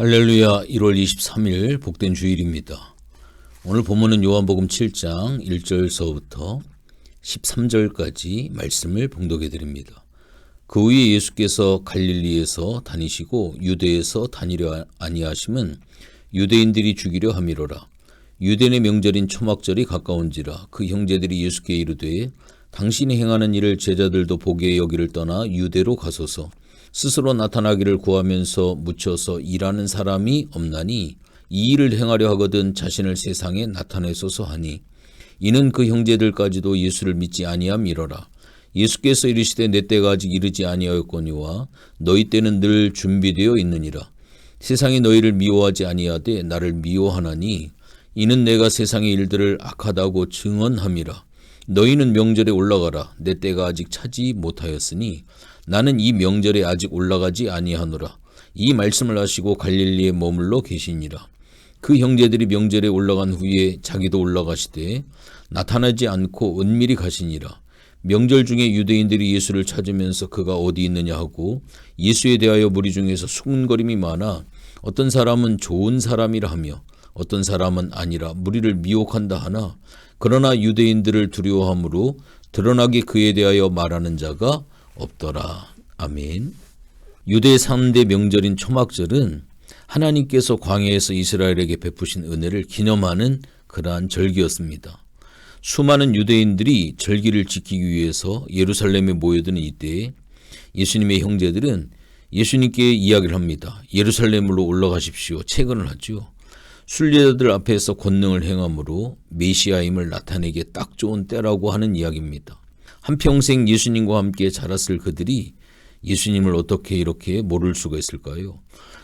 할렐루야. 1월 23일 복된 주일입니다. 오늘 본문은 요한복음 7장 1절서부터 13절까지 말씀을 봉독해 드립니다. 그 후에 예수께서 갈릴리에서 다니시고 유대에서 다니려 아니하심은 유대인들이 죽이려 함이로라. 유대인의 명절인 초막절이 가까운지라. 그 형제들이 예수께 이르되 당신이 행하는 일을 제자들도 보게 여기를 떠나 유대로 가소서. 스스로 나타나기를 구하면서 묻혀서 일하는 사람이 없나니 이 일을 행하려 하거든 자신을 세상에 나타내소서 하니, 이는 그 형제들까지도 예수를 믿지 아니함이로라. 예수께서 이르시되 내 때가 아직 이르지 아니하였거니와 너희 때는 늘 준비되어 있느니라. 세상이 너희를 미워하지 아니하되 나를 미워하나니 이는 내가 세상의 일들을 악하다고 증언함이라. 너희는 명절에 올라가라. 내 때가 아직 차지 못하였으니 나는 이 명절에 아직 올라가지 아니하노라. 이 말씀을 하시고 갈릴리에 머물러 계시니라. 그 형제들이 명절에 올라간 후에 자기도 올라가시되 나타나지 않고 은밀히 가시니라. 명절 중에 유대인들이 예수를 찾으면서 그가 어디 있느냐 하고 예수에 대하여 무리 중에서 수군거림이 많아 어떤 사람은 좋은 사람이라 하며 어떤 사람은 아니라 무리를 미혹한다 하나, 그러나 유대인들을 두려워함으로 드러나게 그에 대하여 말하는 자가 없더라. 아멘. 유대 3대 명절인 초막절은 하나님께서 광야에서 이스라엘에게 베푸신 은혜를 기념하는 그러한 절기였습니다. 수많은 유대인들이 절기를 지키기 위해서 예루살렘에 모여드는 이때에 예수님의 형제들은 예수님께 이야기를 합니다. 예루살렘으로 올라가십시오. 채근을 하죠. 순례자들 앞에서 권능을 행함으로 메시아임을 나타내기에 딱 좋은 때라고 하는 이야기입니다. 한평생 예수님과 함께 자랐을 그들이 예수님을 어떻게 이렇게 모를 수가 있을까요?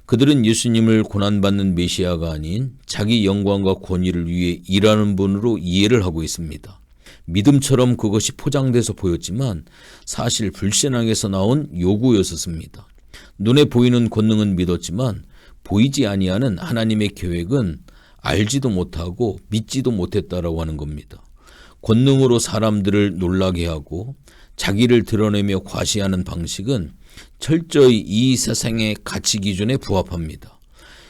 그들은 예수님을 고난받는 메시아가 아닌 자기 영광과 권위를 위해 일하는 분으로 이해를 하고 있습니다. 믿음처럼 그것이 포장돼서 보였지만 사실 불신앙에서 나온 요구였었습니다. 눈에 보이는 권능은 믿었지만 보이지 아니하는 하나님의 계획은 알지도 못하고 믿지도 못했다라고 하는 겁니다. 권능으로 사람들을 놀라게 하고 자기를 드러내며 과시하는 방식은 철저히 이 세상의 가치 기준에 부합합니다.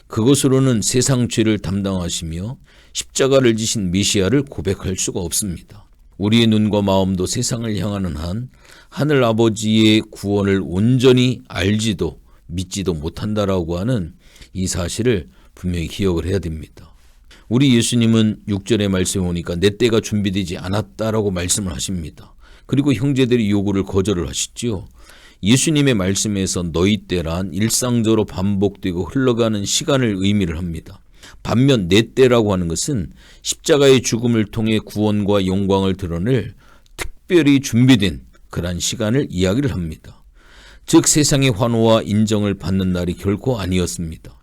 그것으로는 세상 죄를 담당하시며 십자가를 지신 메시아를 고백할 수가 없습니다. 우리의 눈과 마음도 세상을 향하는 한 하늘 아버지의 구원을 온전히 알지도 믿지도 못한다라고 하는 이 사실을 분명히 기억을 해야 됩니다. 우리 예수님은 6절의 말씀에 오니까 내 때가 준비되지 않았다라고 말씀을 하십니다. 그리고 형제들이 요구를 거절을 하시죠. 예수님의 말씀에서 너희 때란 일상적으로 반복되고 흘러가는 시간을 의미를 합니다. 반면 내 때라고 하는 것은 십자가의 죽음을 통해 구원과 영광을 드러낼 특별히 준비된 그러한 시간을 이야기를 합니다. 즉 세상의 환호와 인정을 받는 날이 결코 아니었습니다.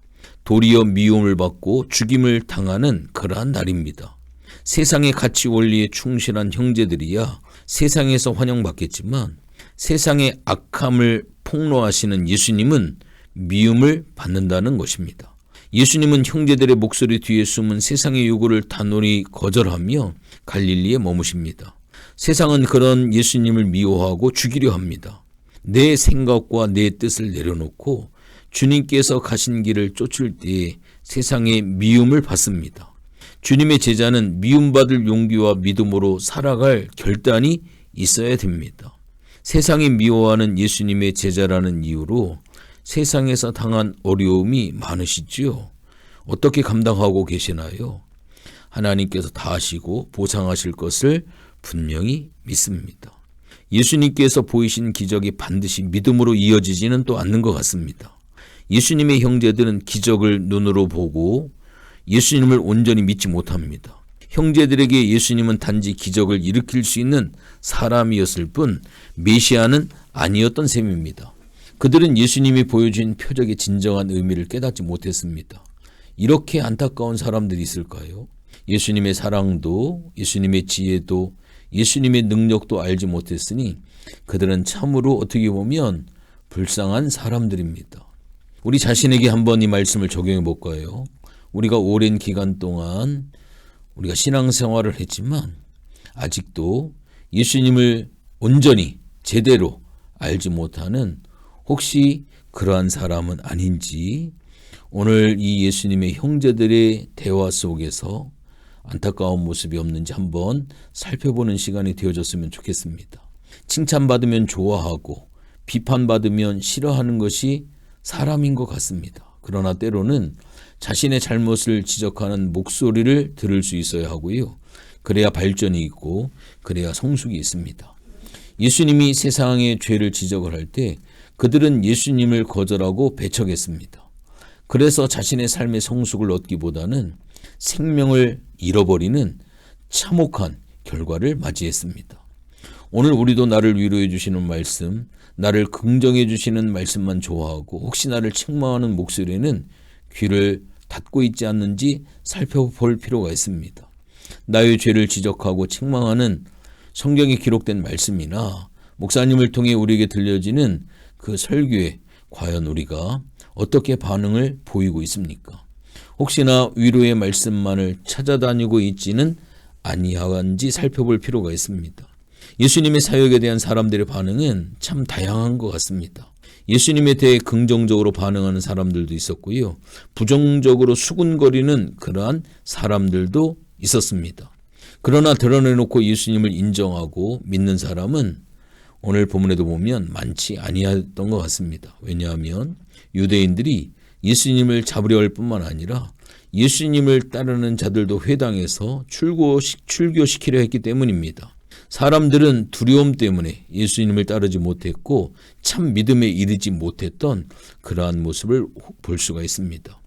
도리어 미움을 받고 죽임을 당하는 그러한 날입니다. 세상의 가치 원리에 충실한 형제들이야 세상에서 환영받겠지만 세상의 악함을 폭로하시는 예수님은 미움을 받는다는 것입니다. 예수님은 형제들의 목소리 뒤에 숨은 세상의 요구를 단호히 거절하며 갈릴리에 머무십니다. 세상은 그런 예수님을 미워하고 죽이려 합니다. 내 생각과 내 뜻을 내려놓고 주님께서 가신 길을 쫓을 때 세상의 미움을 받습니다. 주님의 제자는 미움받을 용기와 믿음으로 살아갈 결단이 있어야 됩니다. 세상이 미워하는 예수님의 제자라는 이유로 세상에서 당한 어려움이 많으시지요. 어떻게 감당하고 계시나요? 하나님께서 다 하시고 보상하실 것을 분명히 믿습니다. 예수님께서 보이신 기적이 반드시 믿음으로 이어지지는 또 않는 것 같습니다. 예수님의 형제들은 기적을 눈으로 보고 예수님을 온전히 믿지 못합니다. 형제들에게 예수님은 단지 기적을 일으킬 수 있는 사람이었을 뿐 메시아는 아니었던 셈입니다. 그들은 예수님이 보여준 표적의 진정한 의미를 깨닫지 못했습니다. 이렇게 안타까운 사람들이 있을까요? 예수님의 사랑도 예수님의 지혜도 예수님의 능력도 알지 못했으니 그들은 참으로 어떻게 보면 불쌍한 사람들입니다. 우리 자신에게 한번 이 말씀을 적용해 볼까요? 우리가 오랜 기간 동안 우리가 신앙생활을 했지만 아직도 예수님을 온전히 제대로 알지 못하는 혹시 그러한 사람은 아닌지 오늘 이 예수님의 형제들의 대화 속에서 안타까운 모습이 없는지 한번 살펴보는 시간이 되어졌으면 좋겠습니다. 칭찬받으면 좋아하고 비판받으면 싫어하는 것이 사람인 것 같습니다. 그러나 때로는 자신의 잘못을 지적하는 목소리를 들을 수 있어야 하고요. 그래야 발전이 있고 그래야 성숙이 있습니다. 예수님이 세상의 죄를 지적을 할 때 그들은 예수님을 거절하고 배척했습니다. 그래서 자신의 삶의 성숙을 얻기보다는 생명을 잃어버리는 참혹한 결과를 맞이했습니다. 오늘 우리도 나를 위로해 주시는 말씀, 나를 긍정해 주시는 말씀만 좋아하고 혹시 나를 책망하는 목소리에는 귀를 닫고 있지 않는지 살펴볼 필요가 있습니다. 나의 죄를 지적하고 책망하는 성경에 기록된 말씀이나 목사님을 통해 우리에게 들려지는 그 설교에 과연 우리가 어떻게 반응을 보이고 있습니까? 혹시나 위로의 말씀만을 찾아다니고 있지는 아니한지 살펴볼 필요가 있습니다. 예수님의 사역에 대한 사람들의 반응은 참 다양한 것 같습니다. 예수님에 대해 긍정적으로 반응하는 사람들도 있었고요. 부정적으로 수군거리는 그러한 사람들도 있었습니다. 그러나 드러내놓고 예수님을 인정하고 믿는 사람은 오늘 본문에도 보면 많지 아니했던 것 같습니다. 왜냐하면 유대인들이 예수님을 잡으려 할 뿐만 아니라 예수님을 따르는 자들도 회당에서 출교시키려 했기 때문입니다. 사람들은 두려움 때문에 예수님을 따르지 못했고 참 믿음에 이르지 못했던 그러한 모습을 볼 수가 있습니다.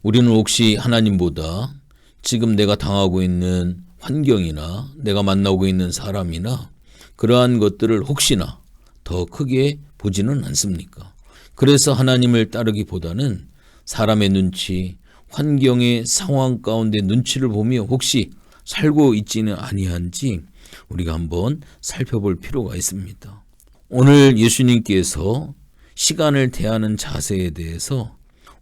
우리는 혹시 하나님보다 지금 내가 당하고 있는 환경이나 내가 만나고 있는 사람이나 그러한 것들을 혹시나 더 크게 보지는 않습니까? 그래서 하나님을 따르기보다는 사람의 눈치, 환경의 상황 가운데 눈치를 보며 혹시 살고 있지는 아니한지 우리가 한번 살펴볼 필요가 있습니다. 오늘 예수님께서 시간을 대하는 자세에 대해서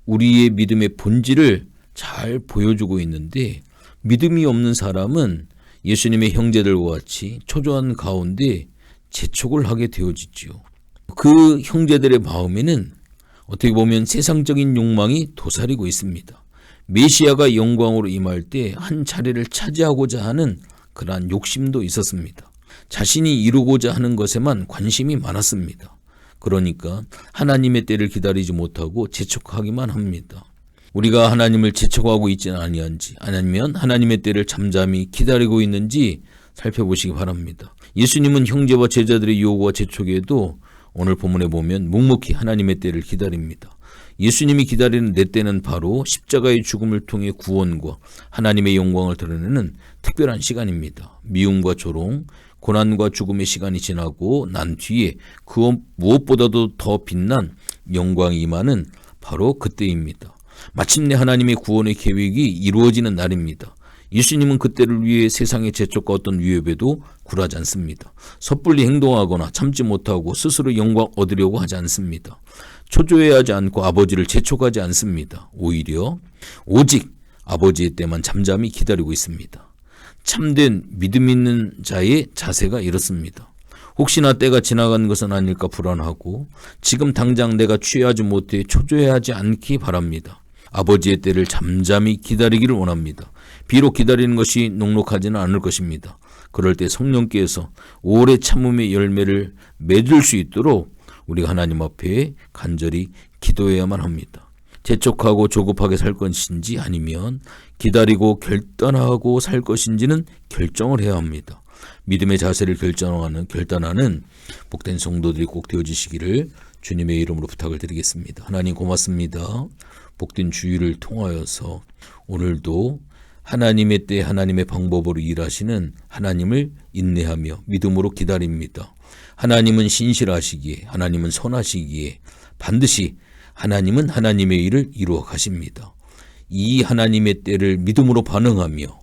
우리의 믿음의 본질을 잘 보여주고 있는데 믿음이 없는 사람은 예수님의 형제들과 같이 초조한 가운데 재촉을 하게 되어지죠. 그 형제들의 마음에는 어떻게 보면 세상적인 욕망이 도사리고 있습니다. 메시아가 영광으로 임할 때 한 자리를 차지하고자 하는 그러한 욕심도 있었습니다. 자신이 이루고자 하는 것에만 관심이 많았습니다. 그러니까 하나님의 때를 기다리지 못하고 재촉하기만 합니다. 우리가 하나님을 재촉하고 있지는 아니한지 아니면 하나님의 때를 잠잠히 기다리고 있는지 살펴보시기 바랍니다. 예수님은 형제와 제자들의 요구와 재촉에도 오늘 본문에 보면 묵묵히 하나님의 때를 기다립니다. 예수님이 기다리는 내 때는 바로 십자가의 죽음을 통해 구원과 하나님의 영광을 드러내는 특별한 시간입니다. 미움과 조롱, 고난과 죽음의 시간이 지나고 난 뒤에 그 무엇보다도 더 빛난 영광이 임하는 바로 그때입니다. 마침내 하나님의 구원의 계획이 이루어지는 날입니다. 예수님은 그때를 위해 세상의 재촉과 어떤 위협에도 굴하지 않습니다. 섣불리 행동하거나 참지 못하고 스스로 영광 얻으려고 하지 않습니다. 초조해하지 않고 아버지를 재촉하지 않습니다. 오히려 오직 아버지의 때만 잠잠히 기다리고 있습니다. 참된 믿음 있는 자의 자세가 이렇습니다. 혹시나 때가 지나간 것은 아닐까 불안하고 지금 당장 내가 취하지 못해 초조해하지 않기 바랍니다. 아버지의 때를 잠잠히 기다리기를 원합니다. 비록 기다리는 것이 녹록하지는 않을 것입니다. 그럴 때 성령께서 오래 참음의 열매를 맺을 수 있도록 우리가 하나님 앞에 간절히 기도해야만 합니다. 재촉하고 조급하게 살 것인지 아니면 기다리고 결단하고 살 것인지는 결정을 해야 합니다. 믿음의 자세를 결단하는 복된 성도들이 꼭 되어지시기를 주님의 이름으로 부탁을 드리겠습니다. 하나님 고맙습니다. 복된 주일을 통하여서 오늘도 하나님의 때 하나님의 방법으로 일하시는 하나님을 인내하며 믿음으로 기다립니다. 하나님은 신실하시기에 하나님은 선하시기에 반드시 하나님은 하나님의 일을 이루어 가십니다. 이 하나님의 때를 믿음으로 반응하며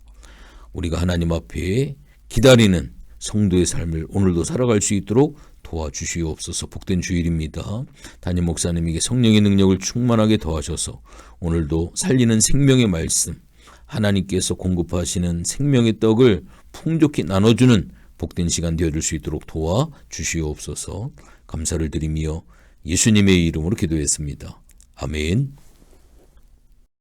우리가 하나님 앞에 기다리는 성도의 삶을 오늘도 살아갈 수 있도록 도와주시옵소서. 복된 주일입니다. 담임 목사님에게 성령의 능력을 충만하게 더하셔서 오늘도 살리는 생명의 말씀, 하나님께서 공급하시는 생명의 떡을 풍족히 나눠주는 복된 시간 되어줄 수 있도록 도와주시옵소서. 감사를 드리며 예수님의 이름으로 기도했습니다. 아멘.